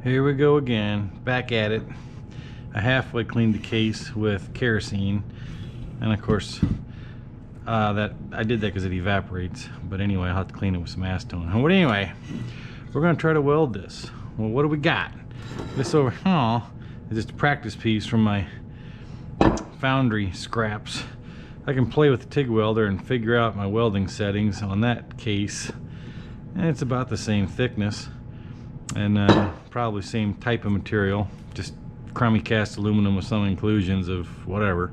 Here we go again, back at it. I halfway cleaned the case with kerosene, and of course that I did that because it evaporates, but anyway, I'll have to clean it with some acetone. But anyway, we're going to try to weld this. Well, what do we got? This over here is just a practice piece from my foundry scraps. I can play with the TIG welder and figure out my welding settings on that case, and it's about the same thickness and probably same type of material, just crummy cast aluminum with some inclusions of whatever.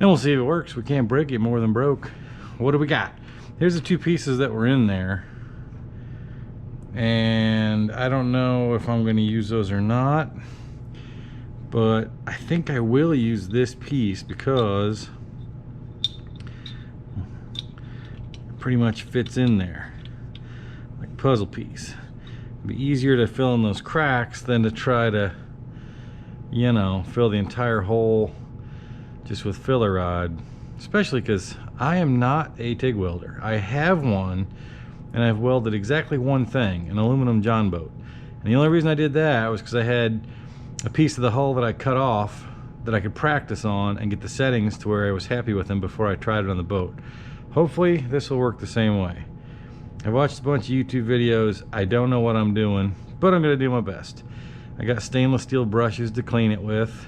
And we'll see if it works. We can't break it more than broke. What do we got? Here's the two pieces that were in there, and I don't know if I'm going to use those or not, but I think I will use this piece because it pretty much fits in there like a puzzle piece. It'd be easier to fill in those cracks than to try to, you know, fill the entire hole just with filler rod, especially because I am not a TIG welder. I have one, and I've welded exactly one thing, an aluminum John boat. And the only reason I did that was because I had a piece of the hull that I cut off that I could practice on and get the settings to where I was happy with them before I tried it on the boat. Hopefully this will work the same way. I watched a bunch of YouTube videos. I don't know what I'm doing, but I'm going to do my best. I got stainless steel brushes to clean it with.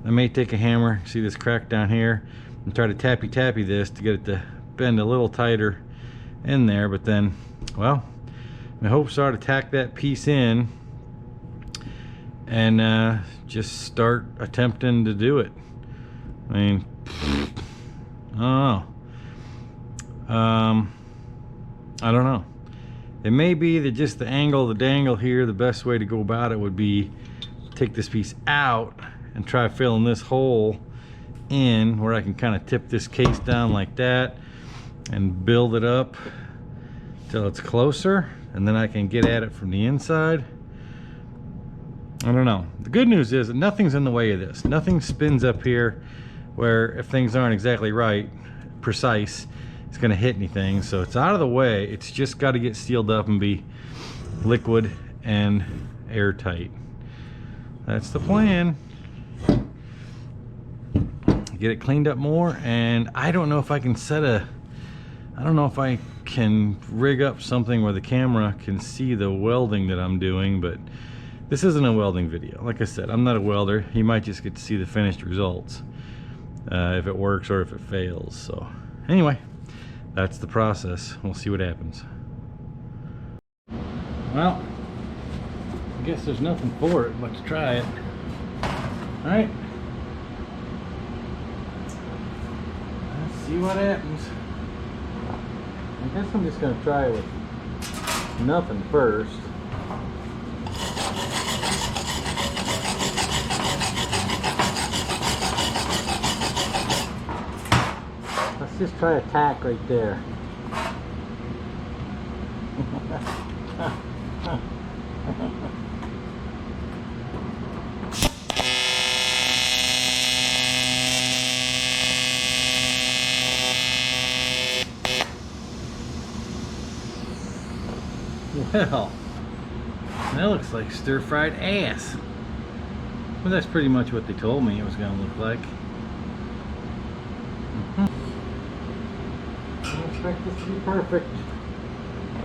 I may take a hammer, see this crack down here, and try to tappy this to get it to bend a little tighter in there. But then, well, my hopes are to tack that piece in and just start attempting to do it. I mean, I don't know. It may be that just the angle, the dangle here, the best way to go about it would be take this piece out and try filling this hole in where I can kind of tip this case down like that and build it up till it's closer, and then I can get at it from the inside. I don't know. The good news is that nothing's in the way of this. Nothing spins up here where if things aren't exactly right, precise, it's going to hit anything. So it's out of the way. It's just got to get sealed up and be liquid and airtight. That's the plan. Get it cleaned up more, and I don't know if I can I don't know if I can rig up something where the camera can see the welding that I'm doing, but this isn't a welding video. Like I said, I'm not a welder. You might just get to see the finished results, if it works or if it fails. So anyway, that's the process. We'll see what happens. Well, I guess there's nothing for it but to try it. All right. Let's see what happens. I guess I'm just going to try it with nothing first. Let's just try a tack right there. Well, that looks like stir-fried ass. Well, that's pretty much what they told me it was going to look like. I don't expect this to be perfect.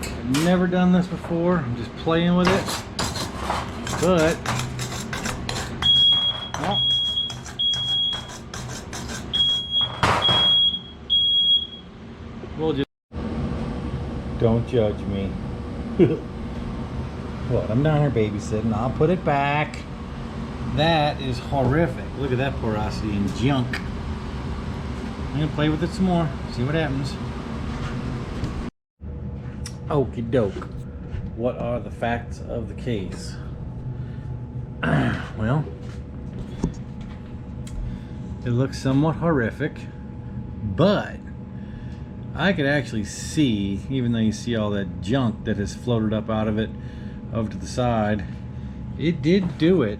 I've never done this before. I'm just playing with it. But, well, we'll just... Don't judge me. What? I'm down here babysitting. I'll put it back. That is horrific. Look at that porosity and junk. I'm gonna play with it some more, see what happens. Okie doke. What are the facts of the case? Well, it looks somewhat horrific, but I could actually see, even though you see all that junk that has floated up out of it over to the side, it did do it.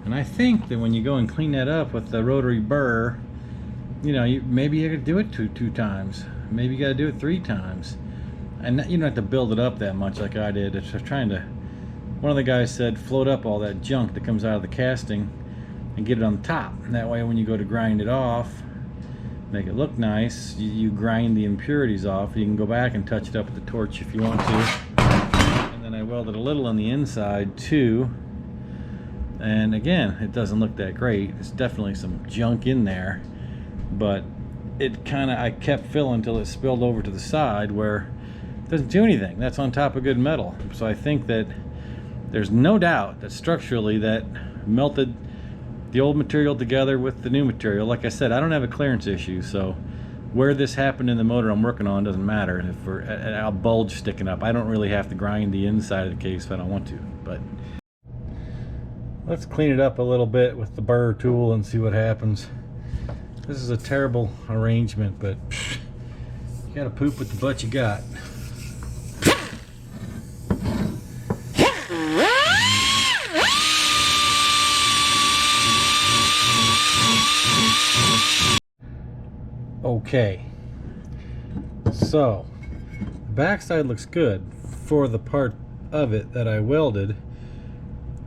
And I think that when you go and clean that up with the rotary burr, you know, maybe you could do it two times. Maybe you got to do it 3 times. And you don't have to build it up that much like I did. It's just trying to one of the guys said float up all that junk that comes out of the casting and get it on the top. And that way when you go to grind it off, make it look nice, you grind the impurities off. You can go back and touch it up with the torch if you want to. And then I welded a little on the inside too. And again, it doesn't look that great. There's definitely some junk in there, but it kind of, I kept filling until it spilled over to the side where it doesn't do anything. That's on top of good metal. So I think that there's no doubt that structurally that melted the old material together with the new material. Like I said, I don't have a clearance issue, so where this happened in the motor I'm working on doesn't matter. If we're a bulge sticking up, I don't really have to grind the inside of the case if I don't want to. But let's clean it up a little bit with the burr tool and see what happens. This is a terrible arrangement, but you gotta poop with the butt you got. Okay, so the backside looks good for the part of it that I welded.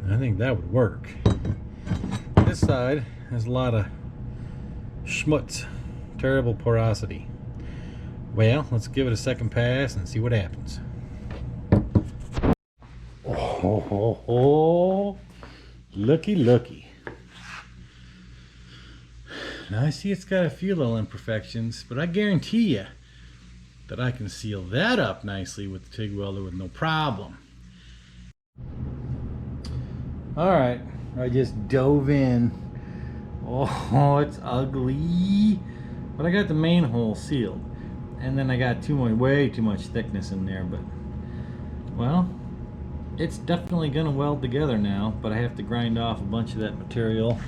I think that would work. This side has a lot of schmutz, terrible porosity. Well, let's give it a second pass and see what happens. Oh, looky, looky. Now I see it's got a few little imperfections, but I guarantee you that I can seal that up nicely with the TIG welder with no problem. Alright, I just dove in. Oh, it's ugly. But I got the main hole sealed. And then I got way too much thickness in there, but well, it's definitely gonna weld together now, but I have to grind off a bunch of that material.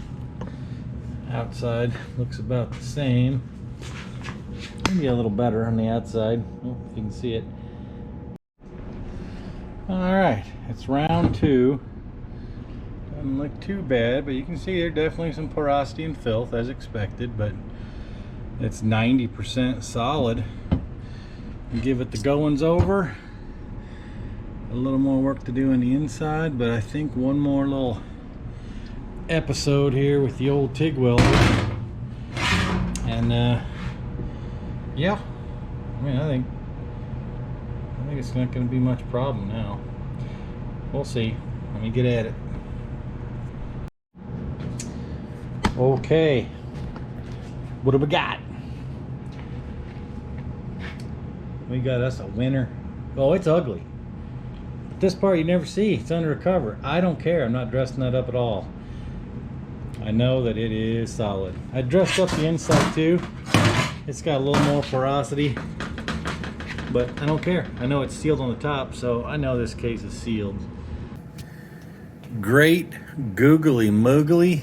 Outside looks about the same. Maybe a little better on the outside, if you can see it. Alright, it's round 2. Doesn't look too bad, but you can see there's definitely some porosity and filth as expected, but it's 90% solid. You give it the goings over. A little more work to do on the inside, but I think one more little episode here with the old TIG welder, and yeah, I mean, I think it's not going to be much problem now. We'll see. Let me get at it. Okay, what do we got? We got us a winner. Oh, it's ugly. This part you never see. It's under a cover. I don't care. I'm not dressing that up at all. I know that it is solid. I dressed up the inside too. It's got a little more porosity, but I don't care. I know it's sealed on the top, so I know this case is sealed. Great googly moogly.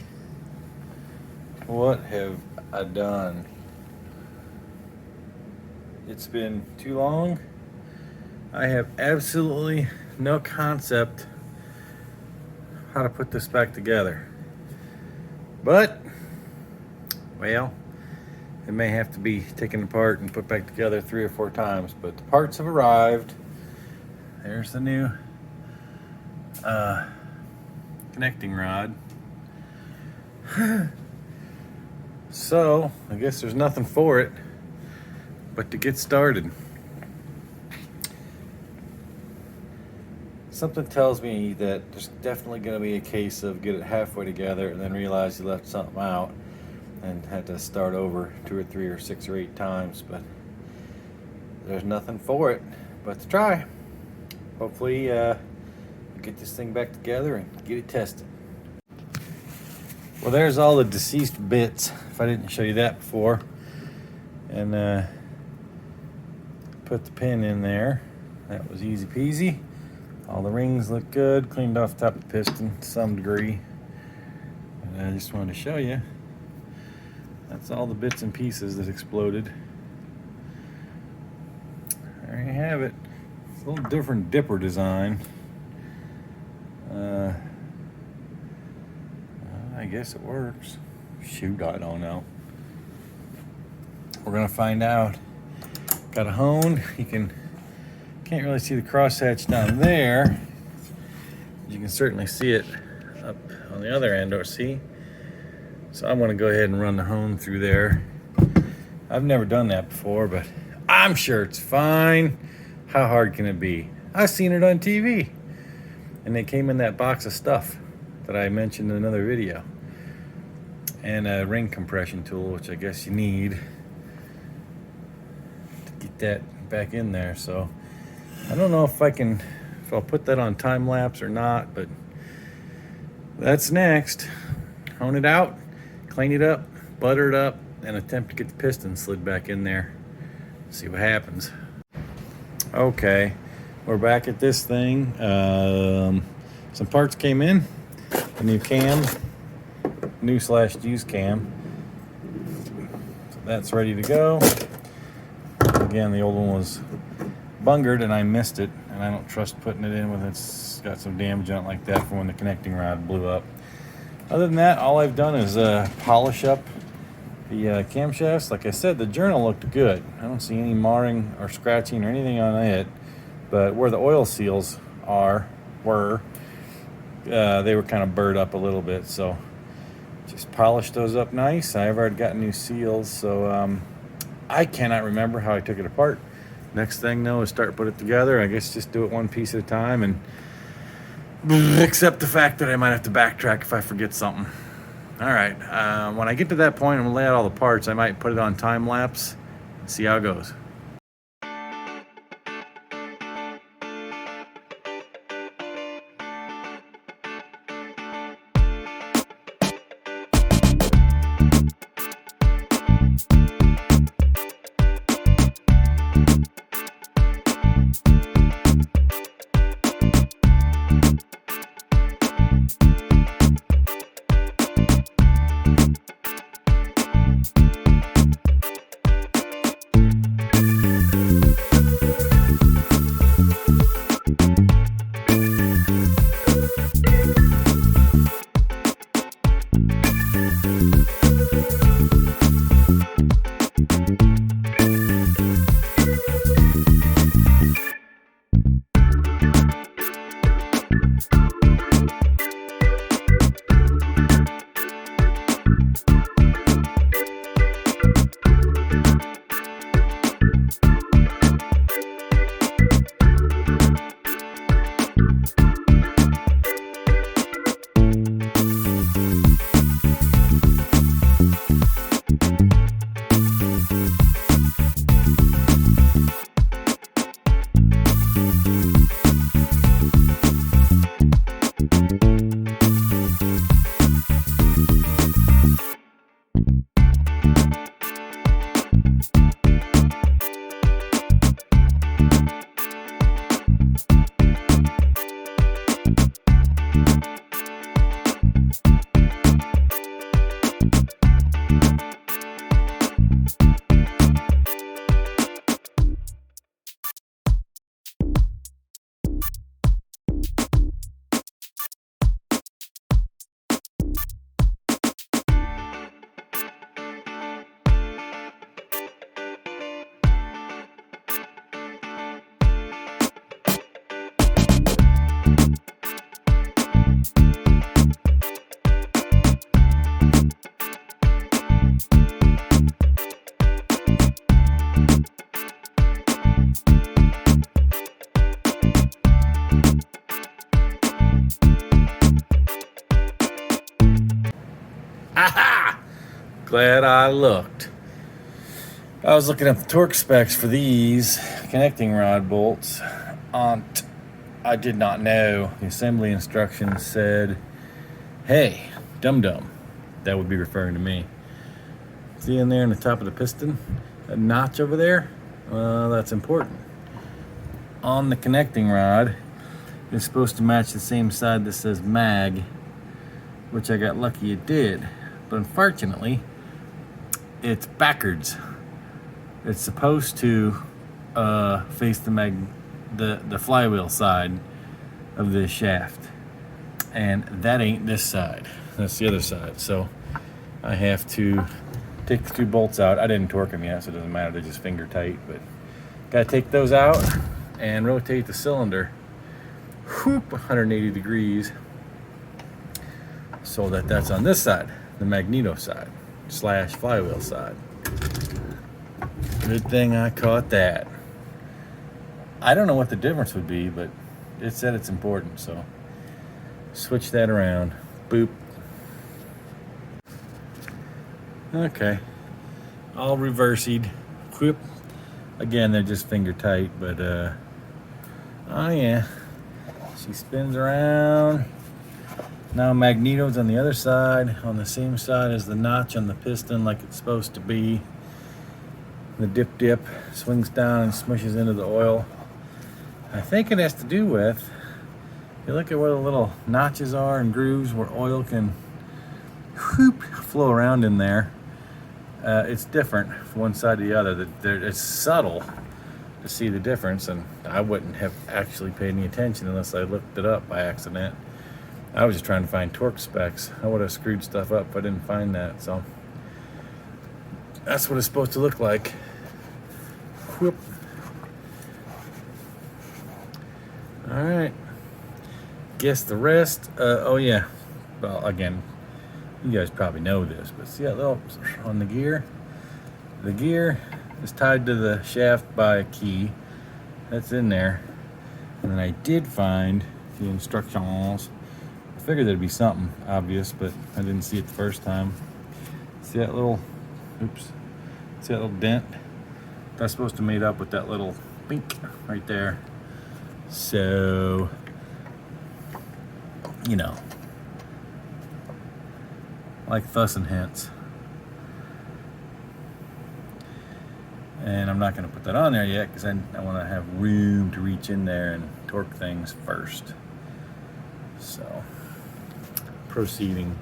What have I done? It's been too long. I have absolutely no concept how to put this back together. But, well, it may have to be taken apart and put back together 3 or 4 times, but the parts have arrived. There's the new connecting rod. So, I guess there's nothing for it but to get started. Something tells me that there's definitely going to be a case of get it halfway together and then realize you left something out and had to start over 2 or 3 or 6 or 8 times, but there's nothing for it but to try. Hopefully get this thing back together and get it tested. Well, there's all the deceased bits, if I didn't show you that before, and put the pin in there. That was easy peasy. All the rings look good, cleaned off the top of the piston to some degree. And I just wanted to show you, that's all the bits and pieces that exploded. There you have it. It's a little different dipper design. I guess it works. Shoot, I don't know. We're gonna find out. Got a hone. Can't really see the crosshatch down there. you can certainly see it up on the other end, or see. So I'm going to go ahead and run the hone through there. I've never done that before, but I'm sure it's fine. How hard can it be? I've seen it on TV. And they came in that box of stuff that I mentioned in another video. And a ring compression tool, which I guess you need to get that back in there. So I don't know if I'll put that on time lapse or not, but that's next. Hone it out, clean it up, butter it up, and attempt to get the piston slid back in there. See what happens. Okay, we're back at this thing. Some parts came in. A new cam, new/used cam. So that's ready to go. Again, the old one was bungered and I missed it, and I don't trust putting it in when it's got some damage on it like that from when the connecting rod blew up. Other than that, all I've done is polish up the camshafts. Like I said, the journal looked good. I don't see any marring or scratching or anything on it, but where the oil seals were, they were kind of burred up a little bit, so just polished those up nice. I've already got new seals, so I cannot remember how I took it apart. Next thing though is start put it together. I guess just do it one piece at a time, and accept the fact that I might have to backtrack if I forget something. All right, when I get to that point, I'm gonna lay out all the parts. I might put it on time lapse and see how it goes. Glad I looked. I was looking up the torque specs for these connecting rod bolts. I did not know. The assembly instructions said, hey, dum-dum. That would be referring to me. See in there in the top of the piston? That notch over there? Well, that's important. On the connecting rod, it's supposed to match the same side that says mag, which I got lucky it did. But unfortunately, it's backwards. It's supposed to face the flywheel side of this shaft, and that ain't this side. That's the other side. So I have to take the two bolts out. I didn't torque them yet, so it doesn't matter. They're just finger tight. But gotta take those out and rotate the cylinder whoop, 180 degrees, so that's on this side, the magneto side / flywheel side. Good thing I caught that. I don't know what the difference would be, but it said it's important, so switch that around. Boop. Okay, all reversied. Whoop. Again, they're just finger tight, but oh yeah, she spins around. Now magneto's on the other side, on the same side as the notch on the piston, like it's supposed to be. The dip swings down and smushes into the oil. I think it has to do with, if you look at where the little notches are and grooves where oil can whoop, flow around in there. It's different from one side to the other. It's subtle to see the difference, and I wouldn't have actually paid any attention unless I looked it up by accident. I was just trying to find torque specs. I would have screwed stuff up if I didn't find that. So that's what it's supposed to look like. Whoop. All right. Guess the rest. Oh yeah. Well, again, you guys probably know this, but see that little on the gear? The gear is tied to the shaft by a key. That's in there. And then I did find the instructions. I figured there'd be something obvious, but I didn't see it the first time. See that little, oops, see that little dent? That's supposed to meet up with that little bink right there. So, you know, like thus and hence. And I'm not going to put that on there yet because I want to have room to reach in there and torque things first. So, proceeding.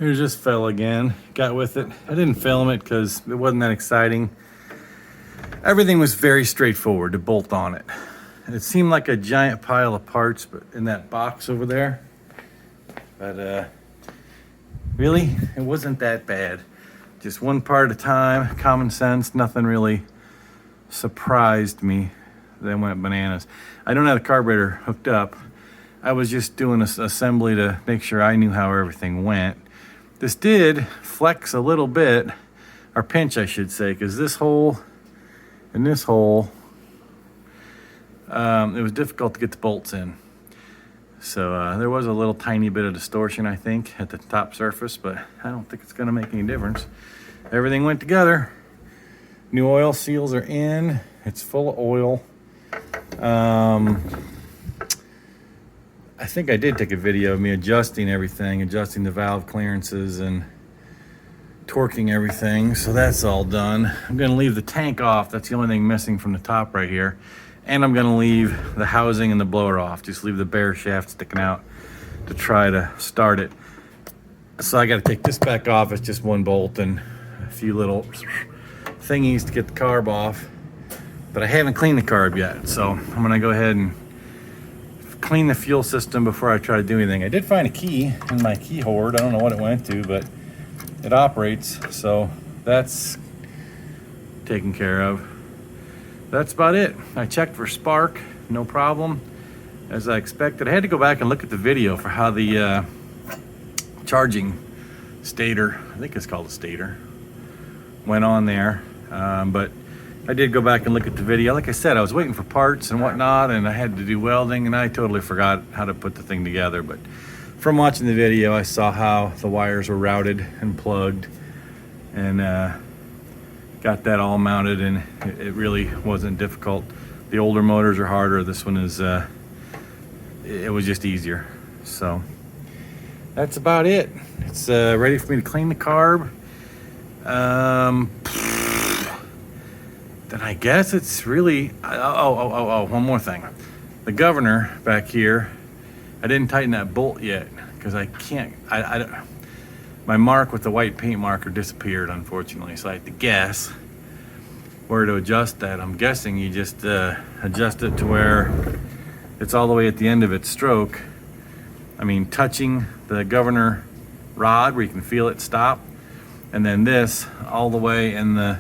Here's this fell again. Got with it. I didn't film it because it wasn't that exciting. Everything was very straightforward to bolt on it. It seemed like a giant pile of parts, but in that box over there. But really, it wasn't that bad. Just one part at a time, common sense, nothing really surprised me. They went bananas. I don't have the carburetor hooked up. I was just doing an assembly to make sure I knew how everything went. This did flex a little bit, or pinch I should say, because this hole and this hole, it was difficult to get the bolts in. So there was a little tiny bit of distortion, I think, at the top surface, but I don't think it's gonna make any difference. Everything went together. New oil seals are in. It's full of oil. I think I did take a video of me adjusting everything, adjusting the valve clearances and torquing everything. So that's all done. I'm gonna leave the tank off. That's the only thing missing from the top right here. And I'm gonna leave the housing and the blower off. Just leave the bare shaft sticking out to try to start it. So I gotta take this back off. It's just one bolt and a few little thingies to get the carb off. But I haven't cleaned the carb yet. So I'm gonna go ahead and clean the fuel system before I try to do anything. I did find a key in my key hoard. I don't know what it went to, but it operates, so that's taken care of. That's about it. I checked for spark, no problem, as I expected. I had to go back and look at the video for how the charging stator, I think it's called a stator, went on there, but I did go back and look at the video. Like I said, I was waiting for parts and whatnot, and I had to do welding, and I totally forgot how to put the thing together. But from watching the video, I saw how the wires were routed and plugged, and got that all mounted, and it really wasn't difficult. The older motors are harder. This one is, it was just easier. So that's about it. It's ready for me to clean the carb. Then I guess it's really, one more thing. The governor back here, I didn't tighten that bolt yet because I can't, my mark with the white paint marker disappeared, unfortunately. So I had to guess where to adjust that. I'm guessing you just adjust it to where it's all the way at the end of its stroke. I mean, touching the governor rod where you can feel it stop. And then this all the way in the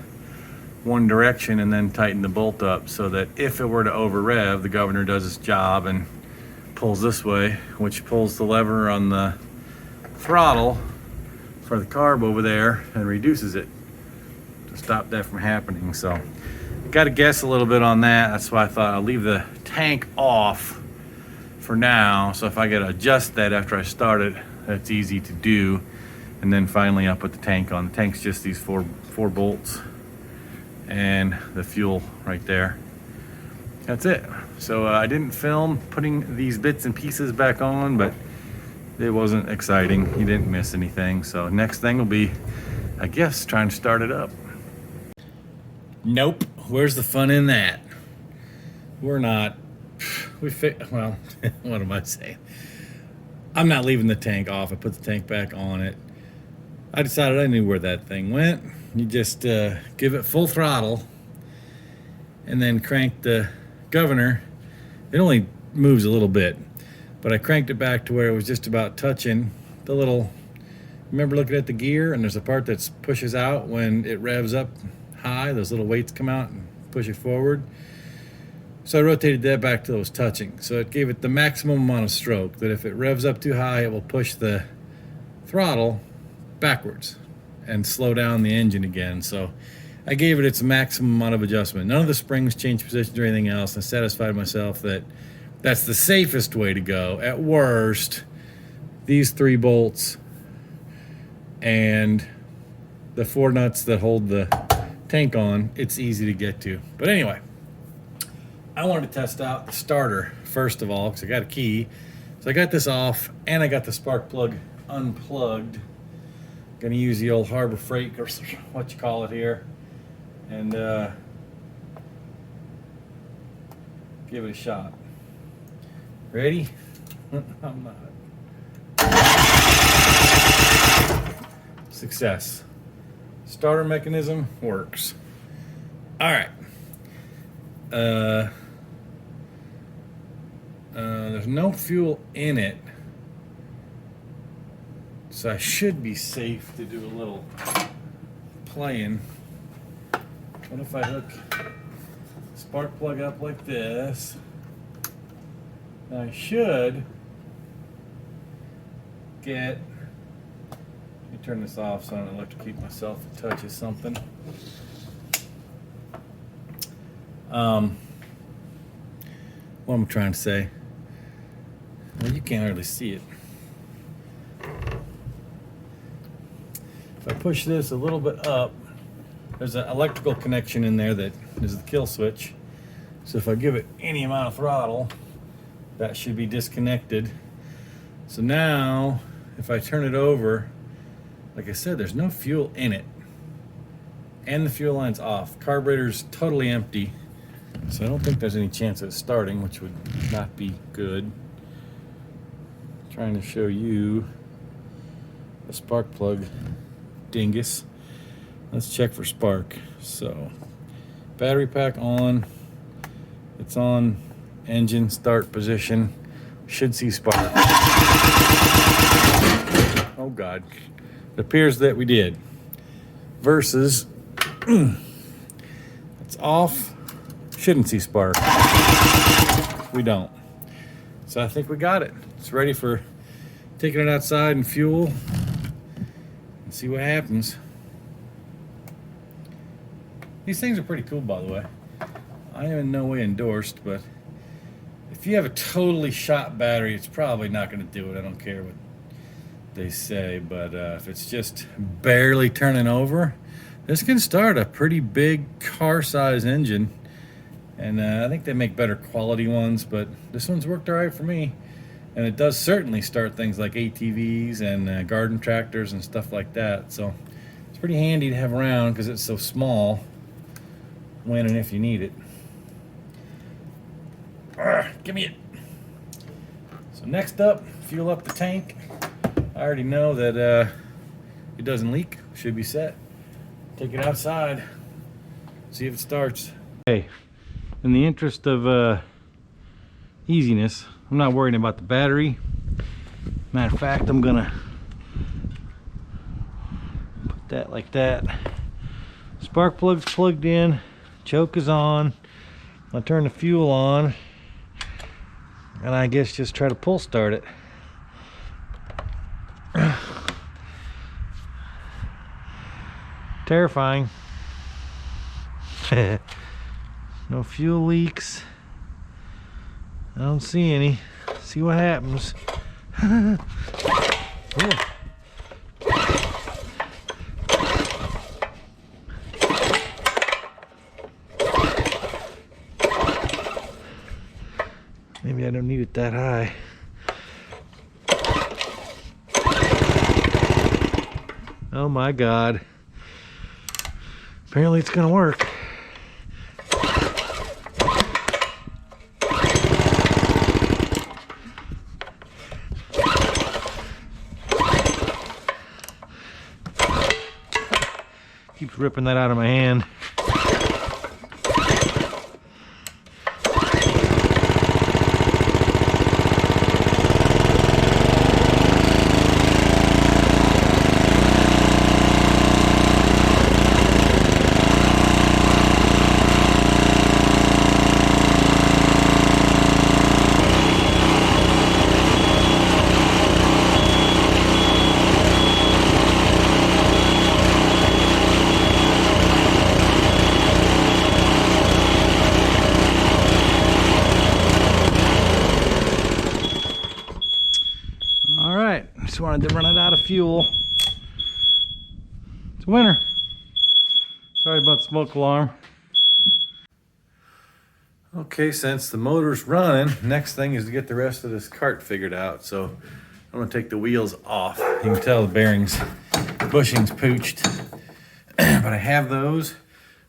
one direction, and then tighten the bolt up so that if it were to over rev, the governor does its job and pulls this way, which pulls the lever on the throttle for the carb over there and reduces it to stop that from happening. So got to guess a little bit on that. That's why I thought I'll leave the tank off for now, so if I gotta adjust that after I start it, that's easy to do. And then finally I'll put the tank on. The tank's just these four bolts and the fuel right there. That's it. So I didn't film putting these bits and pieces back on, but it wasn't exciting. You didn't miss anything. So next thing will be, I guess, trying to start it up. Nope. Where's the fun in that? We're not. Well, what am I saying? I'm not leaving the tank off. I put the tank back on it. I decided I knew where that thing went. You just give it full throttle and then crank the governor. It only moves a little bit, but I cranked it back to where it was just about touching the little, remember looking at the gear and there's a part that pushes out when it revs up high, those little weights come out and push it forward. So I rotated that back till it was touching. So it gave it the maximum amount of stroke, that if it revs up too high, it will push the throttle backwards and slow down the engine again. So I gave it its maximum amount of adjustment. None of the springs changed positions or anything else. I satisfied myself that that's the safest way to go. At worst, these 3 bolts and the 4 nuts that hold the tank on, it's easy to get to. But anyway, I wanted to test out the starter first of all, because I got a key. So I got this off and I got the spark plug unplugged. Gonna use the old Harbor Freight, or what you call it here, and give it a shot. Ready? I'm not. Success. Starter mechanism works. All right. There's no fuel in it, so I should be safe to do a little playing. What if I hook spark plug up like this? I should get, let me turn this off so I don't electrocute myself if it touches something. What am I trying to say? Well, you can't hardly see it. If I push this a little bit up, there's an electrical connection in there that is the kill switch. So if I give it any amount of throttle, that should be disconnected. So now, if I turn it over, like I said, there's no fuel in it. And the fuel line's off. Carburetor's totally empty. So I don't think there's any chance of it starting, which would not be good. Trying to show you a spark plug dingus. Let's check for spark. So, battery pack on. It's on engine start position. Should see spark. Oh God. It appears that we did. Versus, it's off. Shouldn't see spark. We don't. So I think we got it. It's ready for taking it outside and fuel and see what happens. These things are pretty cool, by the way. I am in no way endorsed, but if you have a totally shot battery, it's probably not going to do it. I don't care what they say, but if it's just barely turning over, this can start a pretty big car-size engine. And I think they make better quality ones, but this one's worked all right for me. And it does certainly start things like ATVs and garden tractors and stuff like that. So it's pretty handy to have around because it's so small when and if you need it. Give me it. So next up, fuel up the tank. I already know that it doesn't leak. Should be set. Take it outside. See if it starts. Okay. In the interest of easiness, I'm not worrying about the battery. Matter of fact, I'm gonna put that like that. Spark plug's plugged in, choke is on. I'll turn the fuel on, and I guess just try to pull start it. Terrifying. No fuel leaks. I don't see any. See what happens. Maybe I don't need it that high. Oh my God. Apparently it's gonna work. Keeps ripping that out of my hand. Just wanted to run it out of fuel. It's winter. Sorry about the smoke alarm. Okay, since the motor's running, next thing is to get the rest of this cart figured out. So I'm gonna take the wheels off. You can tell the bearings, bushings pooched. But I have those. I'm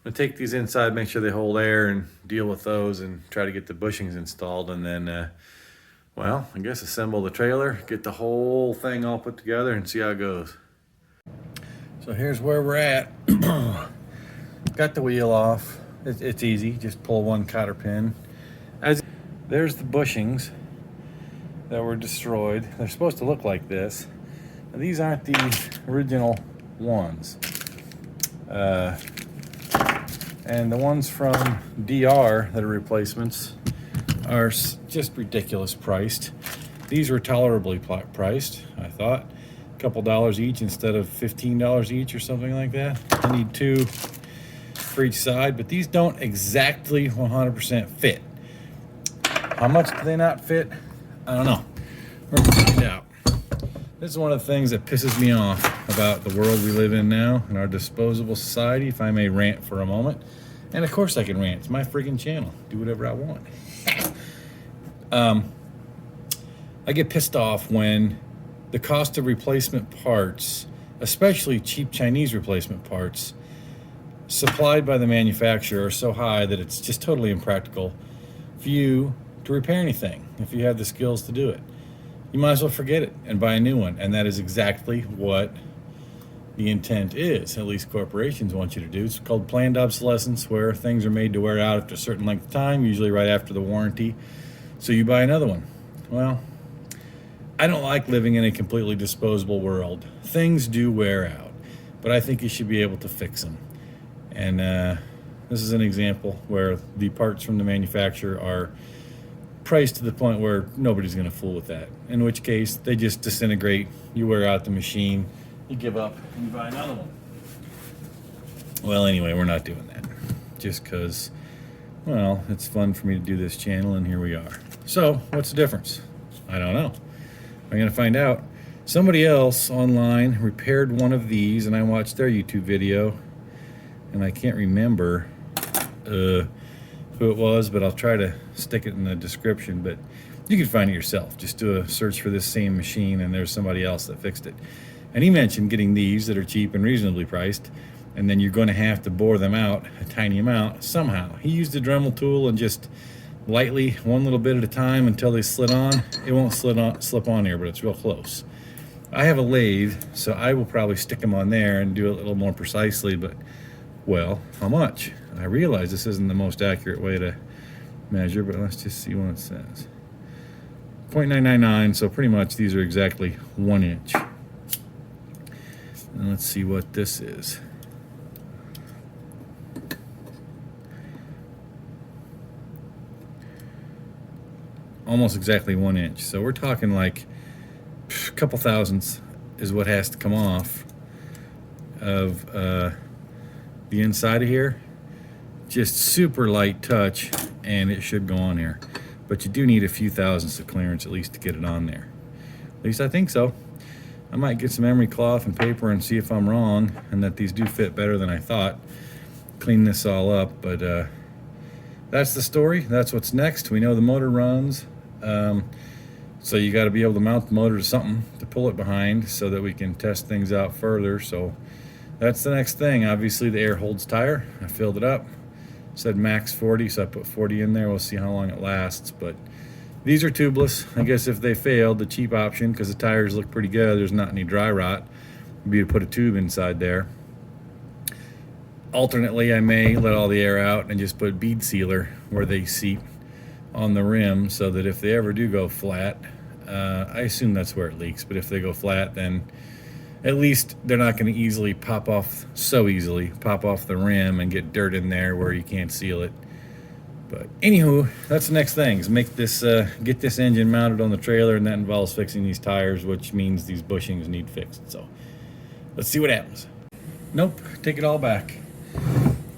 gonna take these inside, make sure they hold air and deal with those and try to get the bushings installed, and then well, I guess assemble the trailer, get the whole thing all put together and see how it goes. So here's where we're at. Got the wheel off. It's easy, just pull one cotter pin. There's the bushings that were destroyed. They're supposed to look like this. Now, these aren't the original ones. And the ones from DR that are replacements are just ridiculous priced. These were tolerably priced, I thought. A couple dollars each instead of $15 each or something like that. I need two for each side, but these don't exactly 100% fit. How much do they not fit? I don't know. We're gonna find out. This is one of the things that pisses me off about the world we live in now and our disposable society, if I may rant for a moment. And of course I can rant. It's my friggin' channel. Do whatever I want. I get pissed off when the cost of replacement parts, especially cheap Chinese replacement parts, supplied by the manufacturer are so high that it's just totally impractical for you to repair anything if you have the skills to do it. You might as well forget it and buy a new one. And that is exactly what the intent is. At least corporations want you to do. It's called planned obsolescence, where things are made to wear out after a certain length of time, usually right after the warranty. So you buy another one. Well, I don't like living in a completely disposable world. Things do wear out, but I think you should be able to fix them. And this is an example where the parts from the manufacturer are priced to the point where nobody's going to fool with that. In which case, they just disintegrate. You wear out the machine, you give up, and you buy another one. Well, anyway, we're not doing that. Just because, well, it's fun for me to do this channel, and here we are. So, what's the difference? I don't know. I'm going to find out. Somebody else online repaired one of these, and I watched their YouTube video, and I can't remember who it was, but I'll try to stick it in the description. But you can find it yourself. Just do a search for this same machine, and there's somebody else that fixed it. And he mentioned getting these that are cheap and reasonably priced, and then you're going to have to bore them out a tiny amount somehow. He used a Dremel tool and just lightly, one little bit at a time until they slid on. It won't slip on here, but it's real close. I have a lathe, so I will probably stick them on there and do it a little more precisely, but, well, how much? I realize this isn't the most accurate way to measure, but let's just see what it says. 0.999, so pretty much these are exactly 1 inch. And let's see what this is. Almost exactly 1 inch. So we're talking like a couple thousandths is what has to come off of the inside of here. Just super light touch, and it should go on here. But you do need a few thousandths of clearance at least to get it on there. At least I think so. I might get some emery cloth and paper and see if I'm wrong and that these do fit better than I thought. Clean this all up, but that's the story. That's what's next. We know the motor runs, so you got to be able to mount the motor to something to pull it behind so that we can test things out further. So that's the next thing. Obviously the air holds tire. I filled it up. It said max 40, so I put 40 in there. We'll see how long it lasts, but these are tubeless. I guess if they failed, the cheap option, because the tires look pretty good, there's not any dry rot, would be to put a tube inside there. Alternately, I may let all the air out and just put bead sealer where they seat on the rim, so that if they ever do go flat, I assume that's where it leaks, but if they go flat, then at least they're not going to easily pop off the rim and get dirt in there where you can't seal it. But anywho, that's the next thing, is make this, get this engine mounted on the trailer, and that involves fixing these tires, which means these bushings need fixed. So let's see what happens. Nope, take it all back.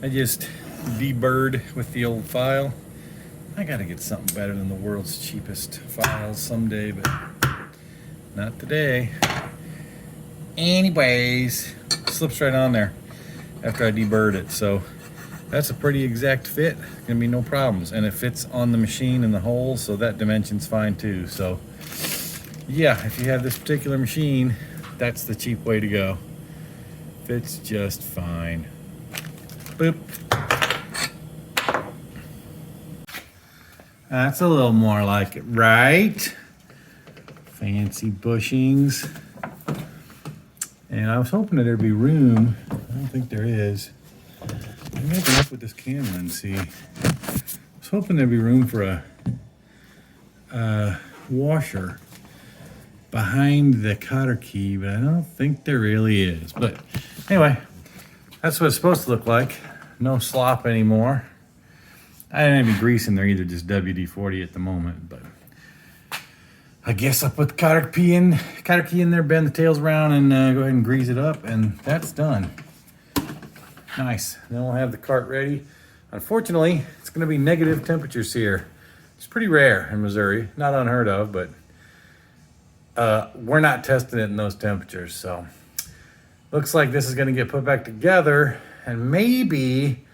I just deburred with the old file. I gotta get something better than the world's cheapest files someday, but not today. Anyways, slips right on there after I deburred it. So that's a pretty exact fit. Gonna be no problems, and it fits on the machine in the hole, so that dimension's fine too. So yeah, if you have this particular machine, that's the cheap way to go. Fits just fine. Boop. That's a little more like it, right? Fancy bushings. And I was hoping that there'd be room. I don't think there is. Let me open up with this camera and see. I was hoping there'd be room for a washer behind the cotter key, but I don't think there really is. But anyway, that's what it's supposed to look like. No slop anymore. I didn't have any grease in there either, just WD-40 at the moment, but I guess I'll put the cotter key in there, bend the tails around, and go ahead and grease it up, and that's done. Nice. Then we'll have the cart ready. Unfortunately, it's going to be negative temperatures here. It's pretty rare in Missouri, not unheard of, but we're not testing it in those temperatures, so looks like this is going to get put back together, and maybe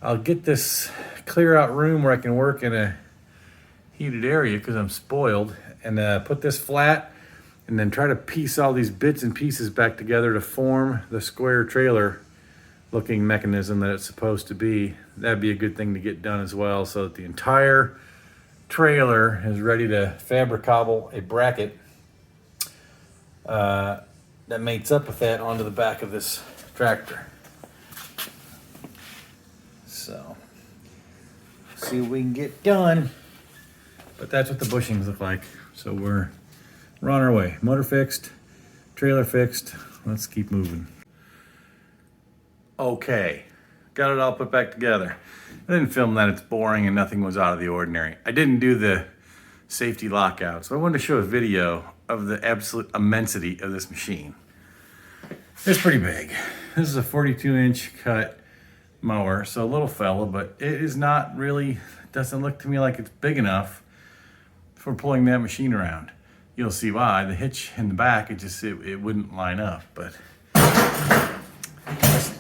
I'll get this clear out room where I can work in a heated area because I'm spoiled, and put this flat and then try to piece all these bits and pieces back together to form the square trailer looking mechanism that it's supposed to be. That'd be a good thing to get done as well, so that the entire trailer is ready to fabricable a bracket that mates up with that onto the back of this tractor. So, see what we can get done. But that's what the bushings look like. So we're on our way. Motor fixed, trailer fixed. Let's keep moving. Okay, got it all put back together. I didn't film that, it's boring and nothing was out of the ordinary. I didn't do the safety lockout, so I wanted to show a video of the absolute immensity of this machine. It's pretty big. This is a 42-inch cut mower, so a little fella, but it is not really, doesn't look to me like it's big enough for pulling that machine around. You'll see why. The hitch in the back, it wouldn't line up, but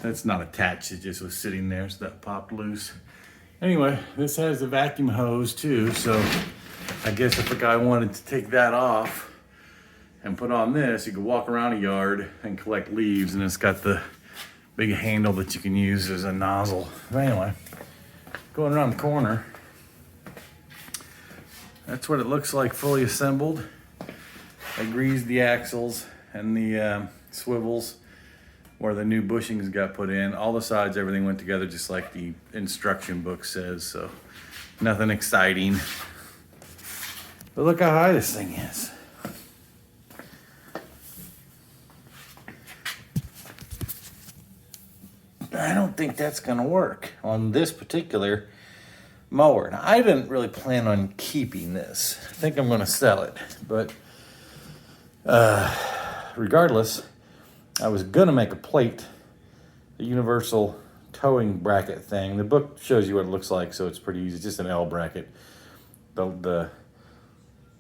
that's not attached. It just was sitting there, so that popped loose. Anyway, this has a vacuum hose too, so I guess if a guy wanted to take that off and put on this, you could walk around a yard and collect leaves, and it's got the big handle that you can use as a nozzle. But anyway, going around the corner, that's what it looks like fully assembled. I greased the axles and the swivels where the new bushings got put in. All the sides, everything went together just like the instruction book says, so nothing exciting. But look how high this thing is. I don't think that's gonna work on this particular mower. Now, I didn't really plan on keeping this. I think I'm gonna sell it, but regardless, I was gonna make a plate, a universal towing bracket thing. The book shows you what it looks like, so it's pretty easy. It's just an L bracket. The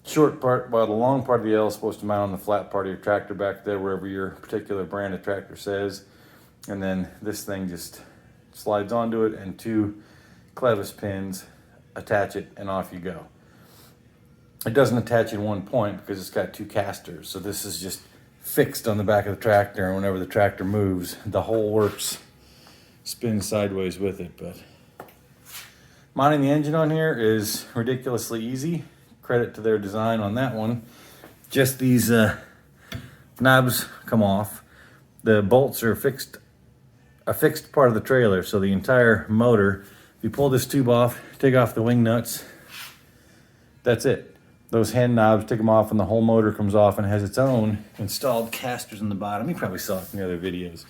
short part, while the long part of the L is supposed to mount on the flat part of your tractor back there, wherever your particular brand of tractor says. And then this thing just slides onto it, and 2 clevis pins attach it, and off you go. It doesn't attach in one point because it's got 2 casters. So this is just fixed on the back of the tractor, and whenever the tractor moves, the whole works spins sideways with it. But mounting the engine on here is ridiculously easy. Credit to their design on that one. Just these knobs come off. The bolts are a fixed part of the trailer, so the entire motor, if you pull this tube off, take off the wing nuts, that's it. Those hand knobs, take them off, and the whole motor comes off and has its own installed casters in the bottom. You probably saw it in the other videos.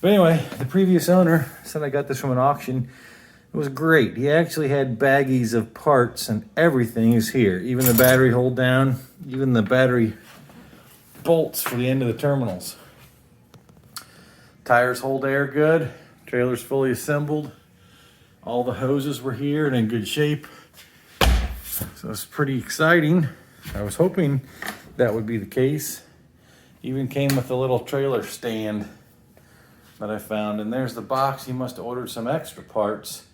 But anyway, the previous owner said I got this from an auction. It was great. He actually had baggies of parts, and everything is here. Even the battery hold down, even the battery bolts for the end of the terminals. Tires hold air good. Trailer's fully assembled. All the hoses were here and in good shape. So it's pretty exciting. I was hoping that would be the case. Even came with a little trailer stand that I found. And there's the box. He must have ordered some extra parts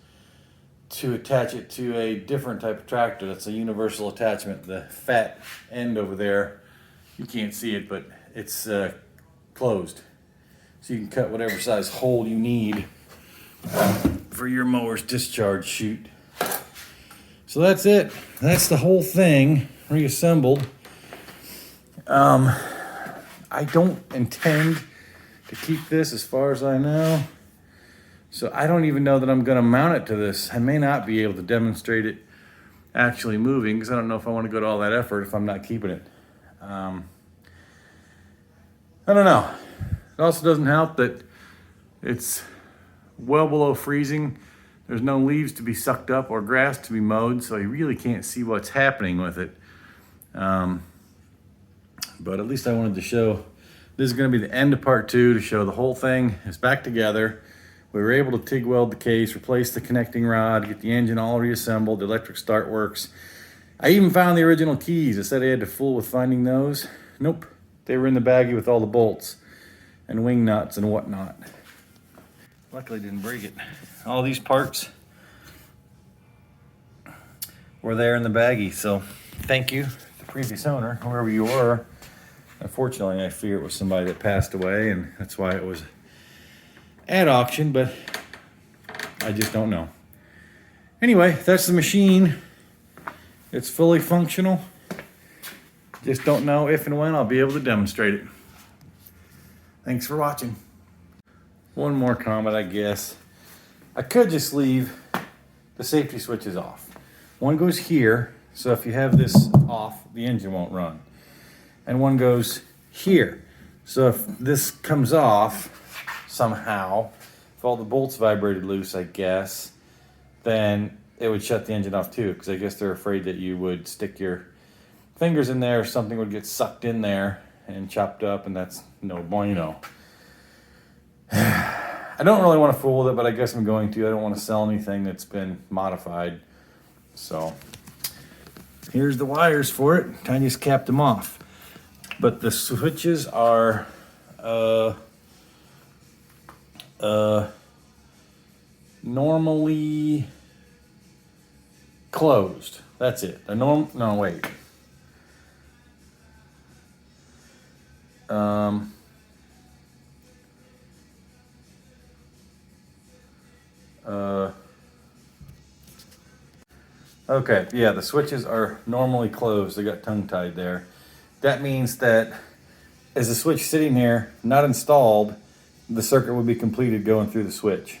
to attach it to a different type of tractor. That's a universal attachment. The fat end over there, you can't see it, but it's closed. So you can cut whatever size hole you need for your mower's discharge chute. So that's it. That's the whole thing reassembled. I don't intend to keep this as far as I know. So I don't even know that I'm gonna mount it to this. I may not be able to demonstrate it actually moving because I don't know if I want to go to all that effort if I'm not keeping it. I don't know. It also doesn't help that it's well below freezing. There's no leaves to be sucked up or grass to be mowed, so you really can't see what's happening with it. But at least I wanted to show, this is going to be the end of part 2 to show the whole thing is back together. We were able to TIG weld the case, replace the connecting rod, get the engine all reassembled, the electric start works. I even found the original keys. I said I had to fool with finding those. Nope, they were in the baggie with all the bolts and wing nuts and whatnot. Luckily didn't break it. All these parts were there in the baggie, so thank you, the previous owner, whoever you were. Unfortunately, I fear it was somebody that passed away, and that's why it was at auction, but I just don't know. Anyway, that's the machine. It's fully functional. Just don't know if and when I'll be able to demonstrate it. Thanks for watching. One more comment, I guess. I could just leave the safety switches off. One goes here, so if you have this off, the engine won't run. And one goes here. So if this comes off somehow, if all the bolts vibrated loose, I guess, then it would shut the engine off too, because I guess they're afraid that you would stick your fingers in there, something would get sucked in there and chopped up, and that's no bueno. I don't really want to fool with it, but I guess I'm going to. I don't want to sell anything that's been modified. So here's the wires for it. I just capped them off. But the switches are normally closed. That's it. They're no, wait. Okay, yeah, the switches are normally closed. They got tongue-tied there. That means that as the switch sitting here, not installed, the circuit will be completed going through the switch.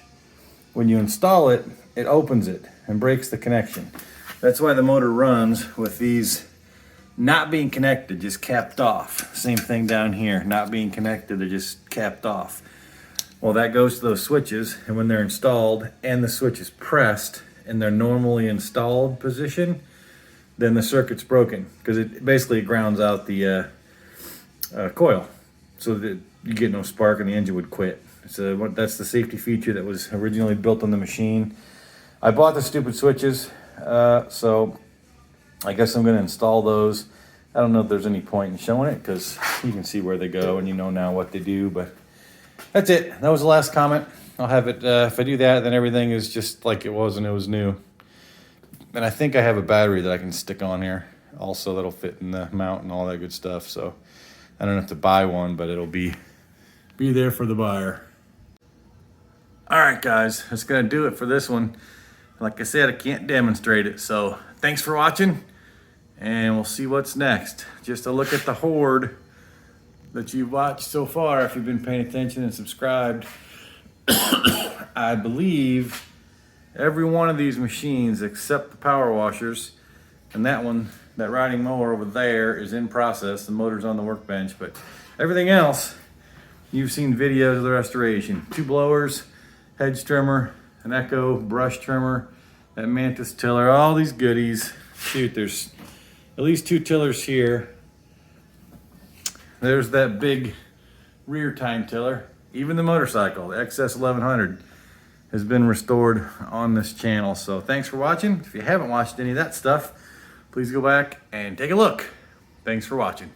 When you install it, it opens it and breaks the connection. That's why the motor runs with these not being connected, just capped off. Same thing down here, not being connected, they're just capped off. Well, that goes to those switches, and when they're installed and the switch is pressed in their normally installed position, then the circuit's broken, because it basically grounds out the coil so that you get no spark and the engine would quit. So that's the safety feature that was originally built on the machine. I bought the stupid switches, so I guess I'm going to install those. I don't know if there's any point in showing it, because you can see where they go and you know now what they do, but that's it. That was the last comment. I'll have it, if I do that, then everything is just like it was when it was new. And I think I have a battery that I can stick on here also that'll fit in the mount and all that good stuff. So I don't have to buy one, but it'll be there for the buyer. All right, guys, that's gonna do it for this one. Like I said, I can't demonstrate it. So thanks for watching, and we'll see what's next. Just a look at the horde that you've watched so far. If you've been paying attention and subscribed, I believe every one of these machines except the power washers, and that one, that riding mower over there, is in process. The motor's on the workbench, but everything else, you've seen videos of the restoration. 2 blowers, hedge trimmer, an Echo brush trimmer, that Mantis tiller, all these goodies. Shoot, there's at least 2 tillers here. There's that big rear time tiller. Even the motorcycle, the XS 1100, has been restored on this channel. So thanks for watching. If you haven't watched any of that stuff, please go back and take a look. Thanks for watching.